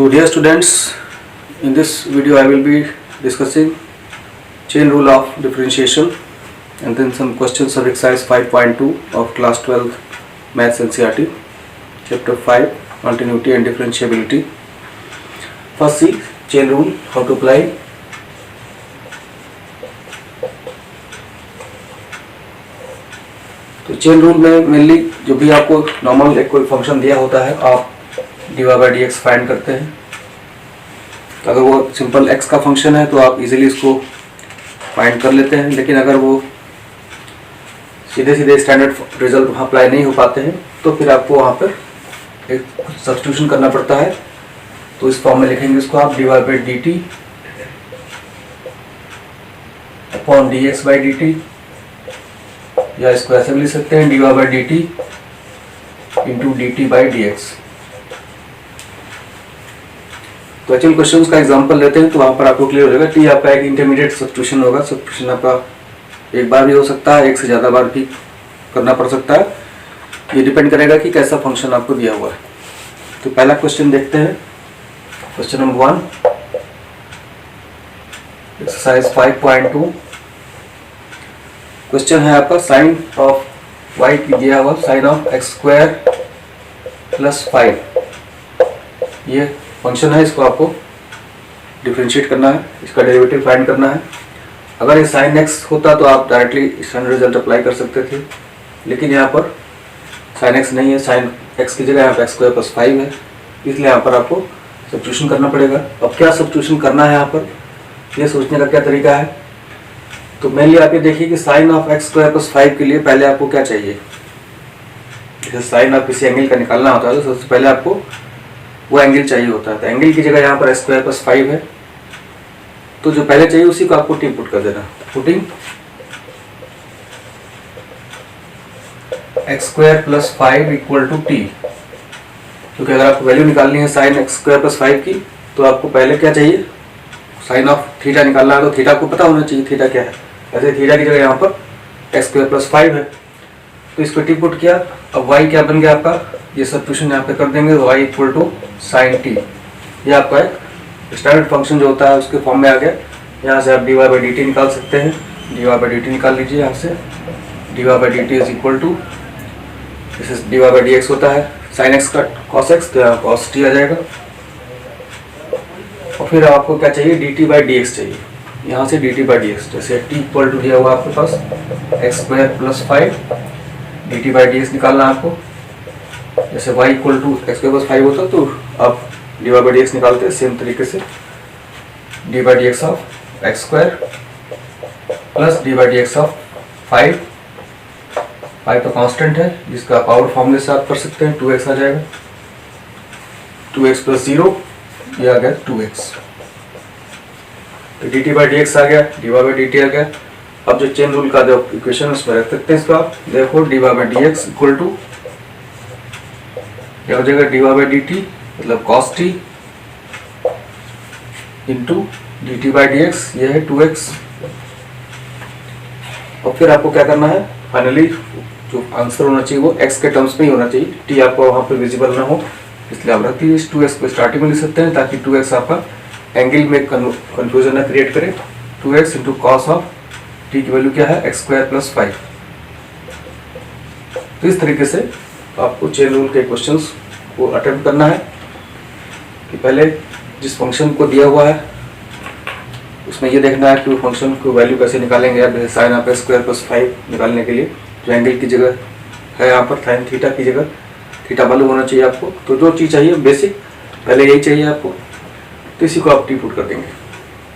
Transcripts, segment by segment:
So dear students, in this video I will be discussing chain rule of differentiation and then some questions of exercise 5.2 of class 12 maths NCERT chapter 5 continuity and differentiability. First see chain rule, how to apply. तो chain rule में mainly जो भी आपको normal एक कोई function दिया होता है आप dy by D X find करते हैं। तो अगर वो सिंपल x का फंक्शन है तो आप इजीली इसको फाइंड कर लेते हैं, लेकिन अगर वो सीधे सीधे स्टैंडर्ड रिजल्ट वहाँ अप्लाई नहीं हो पाते हैं तो फिर आपको वहाँ पर एक सब्स्टिट्यूशन करना पड़ता है। तो इस फॉर्म में लिखेंगे इसको आप dy by D T upon D X by D T, या इसको ऐसे भी लिख सकते हैं dy by D T into D T by D X. तो एक्चुअल क्वेश्चंस का एग्जांपल लेते हैं तो वहाँ पर आपको क्लियर हो जाएगा। टी आपका एक इंटरमीडिएट सब्स्टिट्यूशन होगा। सब्स्टिट्यूशन आपका एक बार भी हो सकता है, एक से ज़्यादा बार भी करना पड़ सकता है। ये डिपेंड करेगा कि कैसा फंक्शन आपको दिया हुआ है। तो पहला क्वेश्चन देखते हैं, क्वेश्चन नंबर 1 एक्सरसाइज 5.2। क्वेश्चन है आपका साइन ऑफ वाई दिया हुआ, sine of X square plus 5 ये फंक्शन है, इसको आपको डिफरेंशिएट करना है, इसका डेरिवेटिव फाइंड करना है। अगर ये साइन एक्स होता तो आप डायरेक्टली स्टैंडर्ड रिजल्ट अप्लाई कर सकते थे, लेकिन यहाँ पर साइन एक्स नहीं है, साइन एक्स की जगह यहाँ पर एक्स स्क्वायर प्लस 5 है, इसलिए यहाँ पर आपको सब्स्टिट्यूशन करना पड़ेगा। अब क्या सब्स्टिट्यूशन करना है यहाँ पर, ये सोचने का क्या तरीका है। तो मेनली आप ये देखिए कि sine of X square plus 5 के लिए पहले आपको क्या चाहिए। जैसे साइन ऑफ किसी एंगल का निकालना होता है तो सबसे पहले आपको वो एंगल चाहिए होता है। तो एंगल की जगह यहाँ पर एक्स स्क्वायर प्लस 5 है, तो जो पहले चाहिए उसी को आपको टी पुट कर देना। Putting X square plus 5 equal to T, क्योंकि अगर आपको वैल्यू निकालनी है साइन एक्स स्क्वायर प्लस 5 की तो आपको पहले क्या चाहिए, साइन ऑफ थीटा निकालना है। तो थीटा को पता होना चाहिए थीटा क्या है। ऐसे थीटा की जगह यहाँ पर एक्स स्क्वायर प्लस 5 है, तो इसको टी पुट किया। अब y क्या बन गया आपका, ये सब्स्टिट्यूशन यहाँ पे कर देंगे, y equal to sine T. ये आपका एक स्टैंडर्ड फंक्शन जो होता है उसके फॉर्म में आ गया। यहाँ से आप dy बाई डी टी निकाल सकते हैं, dy बाई डी टी निकाल लीजिए। यहाँ से dy by D T is equal to dy by D X होता है साइन एक्स का कॉस एक्स, तो यहाँ कॉस टी आ जाएगा। और फिर आपको क्या चाहिए, D T by D X चाहिए। यहाँ से D T by D X, जैसे टी इक्वल टू दिया हुआ आपके पास X square plus 5, D T by D X निकालना है आपको। जैसे y equal to X square plus 5 होता तो आप D Y by D X निकालते हैं सेम तरीके से, D by D X of X square plus D by D X of 5 तो कांस्टेंट है, जिसका पावर फॉर्मूले से आप कर सकते हैं, 2x आ जाएगा, 2x प्लस 0 ये आ गया 2x। तो D T by D X आ गया, D Y by D T आ गया। अब जो चेन रूल का जो इक्वेशन है उसमें रख सकते हैं इसका, देखो D Y by D X equal to क्या हो जाएगा, D Y by D T मतलब cos T into D T by D X, ये है 2x। और फिर आपको क्या करना है, फाइनली जो आंसर होना चाहिए वो x के टर्म्स में ही होना चाहिए, t आपको वहाँ पर विजिबल ना हो, इसलिए आप रखिए इस 2x को स्टार्टिंग में लिख सकते हैं ताकि 2x आपका एंगल में कंफ्यूजन ना क्रिएट करे। 2x into cos of t की वैल्यू क्या है, एक्स स्क्वायर प्लस 5। तो इस तरीके से आपको चेन रूल के क्वेश्चंस को अटेम्प्ट करना है कि पहले जिस फंक्शन को दिया हुआ है उसमें ये देखना है कि वो फंक्शन को वैल्यू कैसे निकालेंगे। आप जैसे sine of X square plus 5 निकालने के लिए जो एंगल की जगह है यहाँ पर साइन थीटा की जगह थीटा मालूम होना चाहिए आपको। तो जो चीज़ चाहिए बेसिक पहले यही चाहिए आपको, तो इसी को आप टी पुट कर देंगे,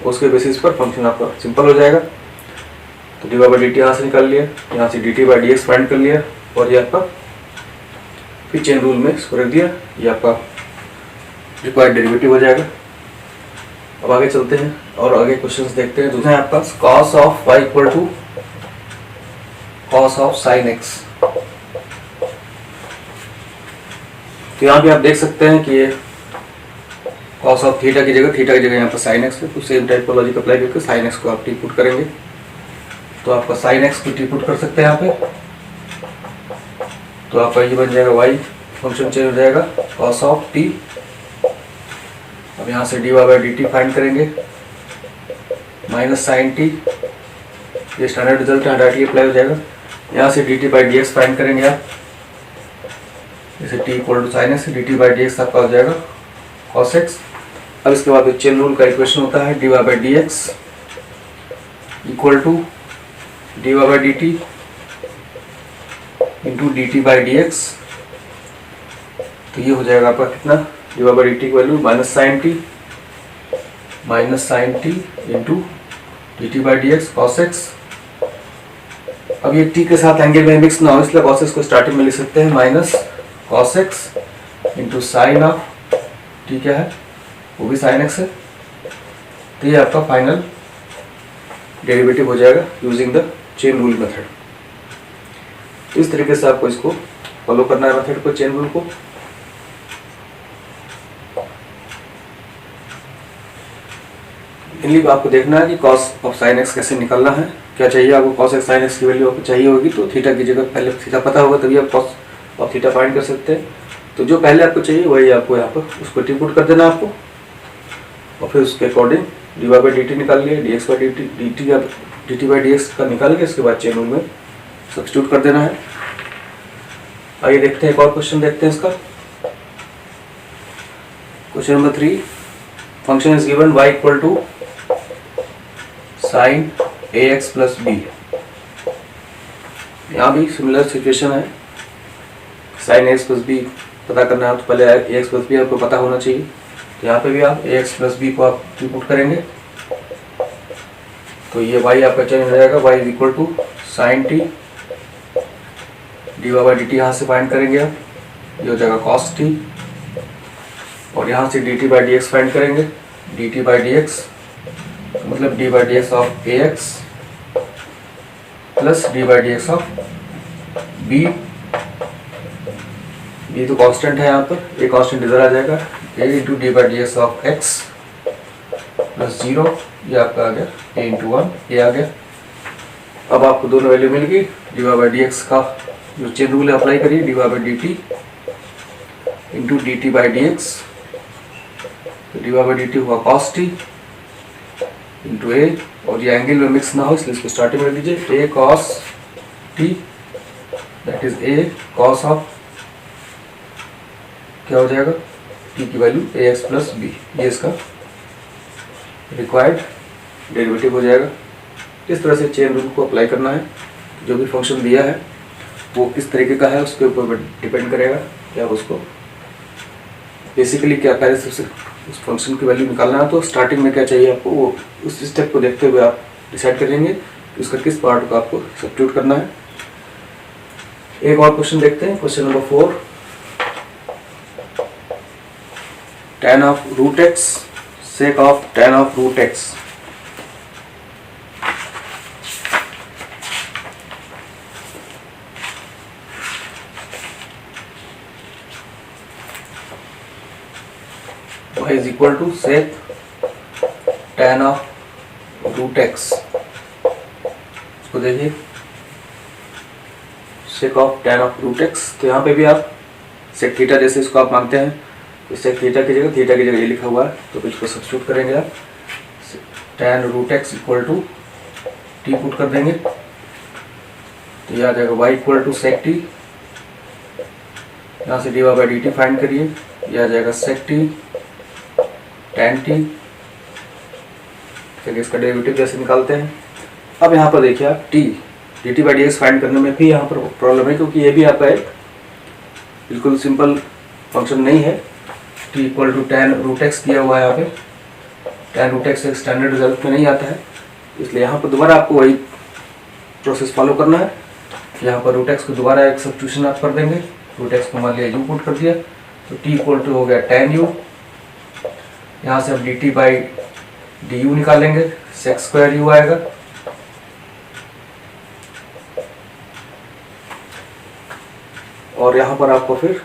उसके बेसिस पर फंक्शन आपका सिंपल हो जाएगा। तो D Y by D T यहाँ से निकाल लिया, यहाँ से D T by D X find कर लिया, और ये आपका फिर चेन रूल में इसको रख दिया, ये आपका रिक्वायर्ड डेरिवेटिव हो जाएगा। अब आगे चलते हैं और आगे क्वेश्चंस देखते हैं। दूसरा है आपका cos of y equal to cos of sine X. तो यहाँ भी आप देख सकते हैं कि ये cos ऑफ थीटा की जगह यहाँ पर साइन एक्स है, तो सेम टाइप का लॉजिक अप्लाई करके साइन एक्स को आप टी पुट करेंगे। तो आपका साइन एक्स को टी पुट कर सकते हैं यहाँ पे, तो आपका ये बन जाएगा y फंक्शन चेंज हो जाएगा cos ऑफ t अब यहाँ से dy by D T find करेंगे माइनस साइन टी, ये स्टैंडर्ड रिजल्ट है, डायरेक्टली अप्लाई हो जाएगा। यहाँ से D T by D X find करेंगे आप, जैसे T equal to sine X, D T by D X आपका हो जाएगा कॉस एक्स। अब इसके बाद चेन रूल का इक्वेशन होता है D Y by D X equal to D Y by D T into D T by D X. तो ये हो जाएगा आपका कितना, D Y by D T की value minus sine T into D T by D X cos X. अब ये T के साथ एंगल में मिक्स ना हो, इसलिए कॉस एक्स को स्टार्टिंग में लिख सकते हैं minus cos x into sine of T, क्या है वो भी साइन एक्स है। तो ये आपका फाइनल डेरिवेटिव हो जाएगा using the chain rule method. इस तरीके से आपको इसको फॉलो करना है मेथड को, चेन रूल को। इनलिए आपको देखना है कि कॉस ऑफ साइन एक्स कैसे निकालना है, क्या चाहिए आपको। कॉस एक्स साइन एक्स की वैल्यू आपको चाहिए होगी तो थीटा की जगह पहले थीटा पता होगा तभी आप कॉस ऑफ थीटा फाइंड कर सकते हैं। तो जो पहले आपको चाहिए वही आपको यहाँ पर उसको टिपुट कर देना आपको, और फिर उसके according D Y by D T निकाल लिए, D X by D T या D T by D X का निकाल के इसके बाद चेन रूल में सब्स्टिट्यूट कर देना है। आइए देखते हैं एक और क्वेश्चन देखते हैं इसका। Question number 3, function is given y equal to sine A X plus B. यहाँ भी सिमिलर सिचुएशन है, sine A X plus B पता करना है तो पहले ए एक्स प्लस बी आपको पता होना चाहिए। तो यहाँ पे भी आप ए एक्स प्लस बी को आप पुट करेंगे तो ये y आपका चेंज हो जाएगा, y is equal to sine T, D Y by D T यहाँ से फाइंड करेंगे आप, ये हो जाएगा कॉस टी, और यहाँ से D T by D X find करेंगे, D T by D X मतलब D by D X of A X plus D by D X of B. ये तो कांस्टेंट है यहाँ पर, ये कांस्टेंट इधर आ जाएगा, A into D by D X of X plus 0, ये आपका आ गया ए इंटू 1, ये आ गया। अब आपको दोनों वैल्यू मिल गई, D Y by D X का जो चेन रूल है अप्लाई करिए, D Y by D T into D T by D X, तो D Y by D T हुआ कॉस टी इंटू ए, और ये एंगल में मिक्स ना हो इसलिए इसको स्टार्टिंग में दीजिए, A cos T that is A cos of, क्या हो जाएगा टी की value A X plus B, ये इसका रिक्वायर्ड डेरिवेटिव हो जाएगा। इस तरह से चेन रूल को अप्लाई करना है, जो भी फंक्शन दिया है वो किस तरीके का है उसके ऊपर डिपेंड करेगा कि आप उसको बेसिकली क्या पहले सबसे उस फंक्शन की वैल्यू निकालना है तो स्टार्टिंग में क्या चाहिए आपको, वो उस स्टेप को देखते हुए आप डिसाइड करेंगे कि उसका किस पार्ट को आपको सब्स्टिट्यूट करना है। एक और क्वेश्चन देखते हैं, question number 4, tan of root x sec of tan of root x। y is equal to sec tan of root x। इसको देखिए sec of tan of root x, तो यहाँ पे भी आप sec थीटा जैसे इसको आप मानते हैं, इससे थीटा की जगह ये लिखा हुआ है तो फिर इसको सब्स्टिट्यूट करेंगे आप, tan root X equal to T put कर देंगे तो ये आ जाएगा y equal to sec T, यहाँ से D Y by D T find करिए, ये आ जाएगा सेक टी tan टी। चलिए इसका डेरिवेटिव जैसे निकालते हैं। अब यहाँ पर देखिए आप T D T by D X find करने में भी यहाँ पर प्रॉब्लम है, क्योंकि ये भी आपका एक बिल्कुल सिंपल फंक्शन नहीं है। T equal to tan root X दिया हुआ है यहाँ पे, tan root X standard result में नहीं आता है, इसलिए यहाँ पर दोबारा आपको वही प्रोसेस फॉलो करना है। यहाँ पर रूट एक्स को दोबारा एक सब्स्टिट्यूशन आप कर देंगे, रूट एक्स को मान लिया यू पुट कर दिया तो टी इक्वल टू हो गया tan यू, यहाँ से हम D T by D you निकालेंगे, सेक स्क्वायर यू आएगा, और यहाँ पर आपको फिर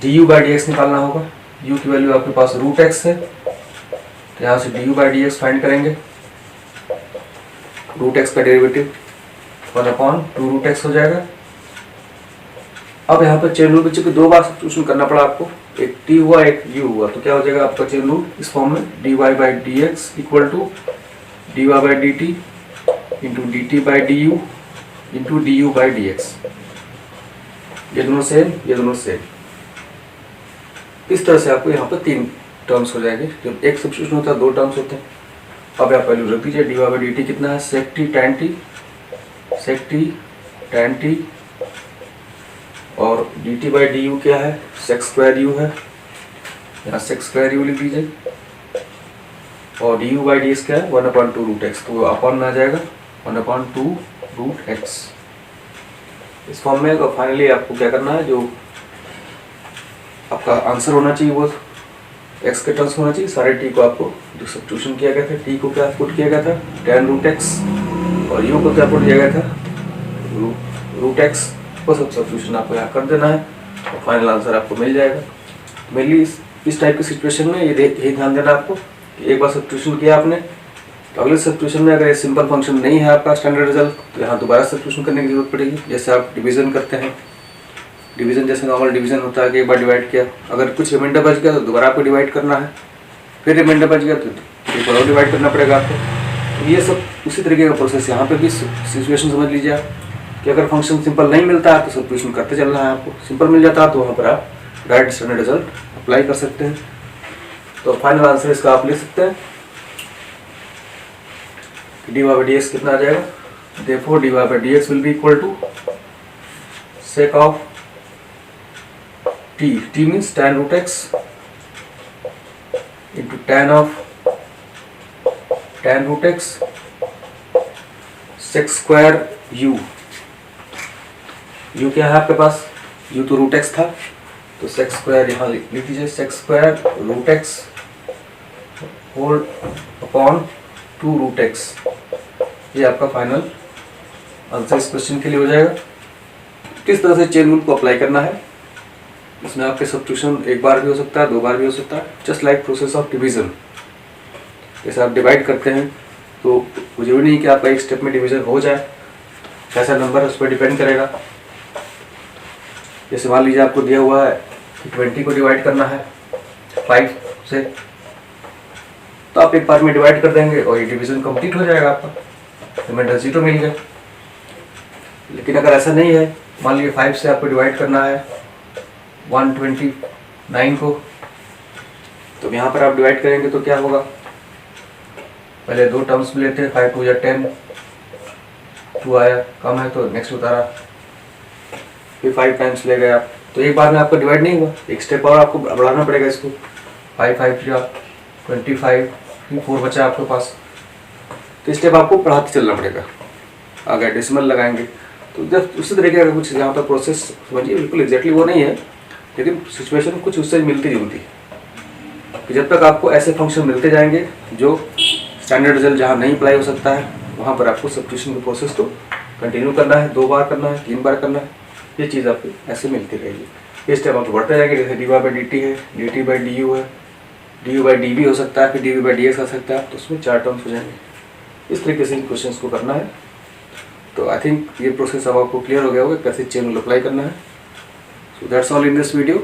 D U by D X निकालना होगा। u की वैल्यू आपके पास रूट एक्स है तो यहाँ से D U by D X find करेंगे, रूट एक्स का डेरिवेटिव 1/2 रूट एक्स हो जाएगा। अब यहाँ पर चेन रूल बच्चे को 2 बार सब्स्टिट्यूशन करना पड़ा आपको, एक टी हुआ एक यू हुआ, तो क्या हो जाएगा आपका चेन रूल इस फॉर्म में, dy by D X equal to dy by D T into D T by D U into D U by D X. ये दोनों सेम, ये दोनों सेम। इस तरह से आपको यहाँ पर 3 टर्म्स हो जाएंगे। जब एक सब्स्टिट्यूशन होता है 2 टर्म्स होते हैं। अब आप वैल्यू रख दीजिए, D Y by D T कितना है, sec T tan T, sec T tan T, और D T by D U क्या है, सेक स्क्वायर यू है, यहाँ सेक स्क्वायर यू लिख दीजिए, और D U by D x क्या है 1/2 रूट एक्स, तो अपॉन में आ जाएगा 1/2 रूट एक्स इस फॉर्म में। और फाइनली आपको क्या करना है, जो आपका आंसर होना चाहिए वो एक्स के टर्म्स होना चाहिए। सारे टी को आपको जो सब्स्टिट्यूशन किया गया था, टी को क्या पुट किया गया था tan रूट एक्स, और यू को क्या पुट किया गया था रूट एक्स, वो सब सब्स्टिट्यूशन आपको यहाँ कर देना है और फाइनल आंसर आपको मिल जाएगा। मेनली इस टाइप की सिचुएशन में यही ध्यान देना आपको कि एक बार सब्स्टिट्यूशन किया आपने, तो अगले सब्स्टिट्यूशन में अगर ये सिंपल फंक्शन नहीं है आपका स्टैंडर्ड रिजल्ट, तो यहाँ दोबारा सब्स्टिट्यूशन करने की जरूरत पड़ेगी। जैसे आप डिवीजन करते हैं, डिवीजन जैसे नॉर्मल डिवीजन होता है कि एक बार डिवाइड किया, अगर कुछ रिमाइंडर बच गया तो दोबारा आपको डिवाइड करना है, फिर रिमाइंडर बच गया तो एक बार और डिवाइड करना पड़ेगा आपको। तो ये सब उसी तरीके का प्रोसेस यहाँ पे भी सिचुएशन समझ लीजिए आप कि अगर फंक्शन सिंपल नहीं मिलता है तो सब्स्टिट्यूशन करते चलना है आपको। सिंपल मिल जाता है तो वहाँ पर आप डायरेक्ट स्टैंडर्ड रिजल्ट अप्लाई कर सकते हैं। तो फाइनल आंसर इसका आप ले सकते हैं, D Y by D X कितना आ जाएगा, therefore D Y by D X will be equal to sec of T, T means tan root X into tan root X sec square U, U क्या है आपके पास, U तो root X था, तो सेक स्क्वायर यहाँ लिख दीजिए, sec square root X whole upon 2 root X. ये आपका फाइनल आंसर इस क्वेश्चन के लिए हो जाएगा। किस तरह से चेन रूल को अप्लाई करना है, इसमें आपके सब्स्टिट्यूशन एक बार भी हो सकता है, 2 बार भी हो सकता है, just like process of division. जैसे आप डिवाइड करते हैं तो जरूरी नहीं कि आपका एक स्टेप में डिवीजन हो जाए, कैसा नंबर है उस पर डिपेंड करेगा। जैसे मान लीजिए आपको दिया हुआ है कि 20 को डिवाइड करना है 5 से, तो आप एक बार में डिवाइड कर देंगे और ये डिवीजन कंप्लीट हो जाएगा आपका, रिमाइंडर 0 मिल गया। लेकिन अगर ऐसा नहीं है, मान लीजिए 5 से आपको डिवाइड करना है 129 को, तो यहाँ पर आप डिवाइड करेंगे तो क्या होगा, पहले 2 टर्म्स में लेते हैं, 5 2 या 10, 2 आया कम है तो नेक्स्ट उतारा, फिर 5 टाइम्स ले गए आप, तो एक बार में आपका डिवाइड नहीं हुआ, एक स्टेप और आपको बढ़ाना पड़ेगा इसको, 5 5 25, फिर 4 बचा आपके पास, तो स्टेप आपको बढ़ाते चलना पड़ेगा। अगर डेसिमल लगाएंगे तो जब उसी तरीके का कुछ यहाँ पर प्रोसेस समझिए, बिल्कुल एग्जैक्टली वो नहीं है, लेकिन सिचुएशन कुछ उससे मिलती जुलती है कि जब तक आपको ऐसे फंक्शन मिलते जाएंगे जो स्टैंडर्ड रिजल्ट जहाँ नहीं अप्लाई हो सकता है, वहाँ पर आपको सब्स्टिट्यूशन के प्रोसेस को कंटिन्यू करना है, 2 बार करना है, 3 बार करना है, ये चीज़ आपको ऐसे मिलती रहेगी। ये स्टेप आपको बढ़ते जाएंगे, जैसे D Y by D T है, D T by D U है, डी यू बाई डी भी हो सकता है, फिर D V by D X आ सकता है, तो उसमें 4 टर्म्स हो जाएंगे। इस तरीके से इन क्वेश्चन को करना है। तो आई थिंक ये प्रोसेस अब आपको क्लियर हो गया होगा कैसे चेन रूल अप्लाई करना है। So that's all in this video.